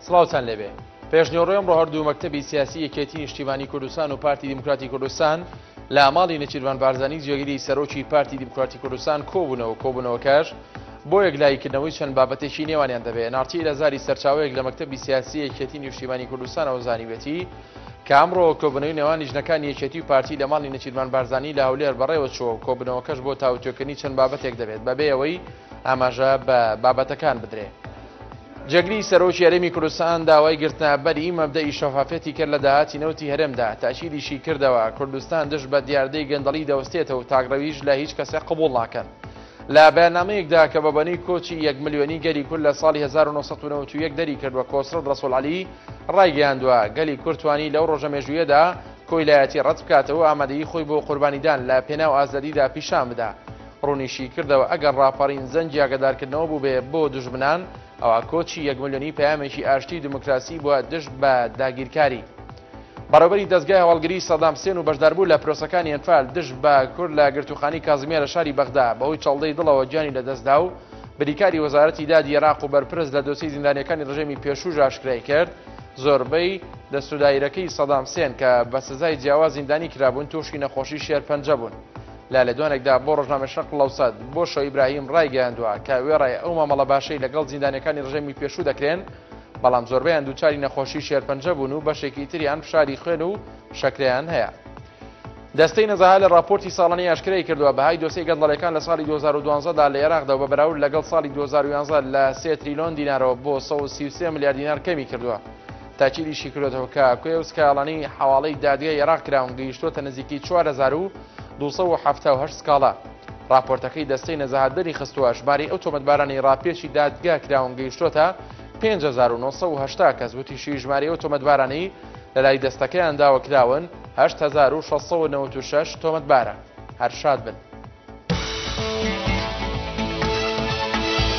سڵاوتان لێبێ. پێشنیۆڕۆیەم ڕۆ هەردوو مەکتەبی سیاسی یەکێتی نیشتیمانی کوردستان و پارتی دیموکراتی کوردستان لە ئاماڵی نەچیروان بارزانی جێگیری سەرۆکی پارتی دیموکراتی کوردستان کۆبوونەوەکەش بۆ یەکلاییکردنەوەی چەند بابەتێکی نێوانیان دەبێت. نارتی لەزاری سەرچاوەیەک لە مەکتەبی سیاسی یەکێتی نیشتیمانی کوردستانەوە زانیوێتی کە ئەمڕۆ کۆبوونەوەی نێوان لیژنەکانی یەکێتی و پارتی لە ماڵی نەچیروان بارزانی لە هەولێر بەڕێوە چووە. کۆبوونەوەکەش بۆ تاوتوێکردنی چەند بابەتێک دەبێت بەبێ ئەوەی ئاماژە بە بابەتەکان بدرێت. جێگری سەرۆکی هەرێمی کوردستان داوای گرتنەبەری مەبدەئی شەفافەتی کرد لە داهاتی نەوتی هەرێمدا. تاکیدیشی کردەوە کوردستان دژ بە دیاردەی گەندەڵی دەوەستێتەوە و تاگڕەویش لە هیچ کەسێک قبوڵ ناکەن. لە بەیاننامەیەکدا کە بەبەنەی کۆچی 1 ملیۆنی گەلی کورد لە ساڵی 1991 دەری کردووە کۆسڕد ڕەسوولعەلی ڕایگەیاندووە گەلی کورد توانی لەو ڕۆژەمێژوویەدا کۆیلایەتی ڕەت بکاتەوە ئامادەیی خۆی بۆ قوربانیدان لە پێناو ئازادیدا پیشان بدا. ڕوونیشی کردەوە ئەگەر ڕاپەڕین زەنجی ئاگادارکردنەوە بوو بێ بۆ دژمنان ئەوە کۆچی 1 ملیۆنی پەیامێکی ئاشتی دموکراسی بووە دژ بە داگیرکاری. بەڕێوەبەری دەستگای هەواڵگری سەدام حوسێن و بەشداربوو لە پرۆسەکانی ئەنفال دژ بە کورد لە گرتوخانی کازمیە لە شاری بەغدا بەهۆی چەڵدەی دڵەوە گیانی لەدەستدا و بریکاری وەزارەتی دادی عێراق و بەرپرس لە دۆسەی زیندانیەکانی ڕژێمی پێشوو ئاشکرای کرد زۆربەی دەستودایرەکەی سەدام حوسێن کە بە سزای جیاواز زیندانی کرابوون تووشی نەخۆشی شێرپەنجە بوون. لە دوانێکدا بۆ ڕۆژنامە شەرق لەوسەد بۆ شەو ئیبراهیم ڕایگەیاندووە کە وێڕای ئەو مامەڵە باشەی لەگەڵ زیندانیەکانی ڕژێمی پێشوو دەکرێن بەڵام زۆربەیان دووچاری نەخۆشی شێرپەنجە بوون و بەشێکی تریان فشاری خوێن و شەکرەیان هەیە. دەستەی نەزاها لە راپۆرتی ساڵانەی ئاشکرای کردووە بەهای دۆسەی گەندەڵەکان لە ساڵی 2012دا لە عێراقدا بە بەراورد لەگەڵ ساڵی 2011 لە 3 تریلیۆن دینارەوە بۆ 133 میلیارد دینار کەمی کردووە. تاکیدیشی کردوێتەوە کە کۆێوسکاڵانی حواڵەی دادگای عێراق کراون گەیشتۆتە نزیکی 4278 سکاڵا. راپۆرتەکەی دەستەی نەزاهات دەری خستووە ژماری ئەو تۆمەتبارانی ڕاپێچی دادگا کراون گەیشتۆتە 5980 کەس وتیشی ژماری ئەو تۆمەتبارانی لە لای دەستەکەیان داوە کراون 8696 تۆمەتبارە. هەر شاد بن.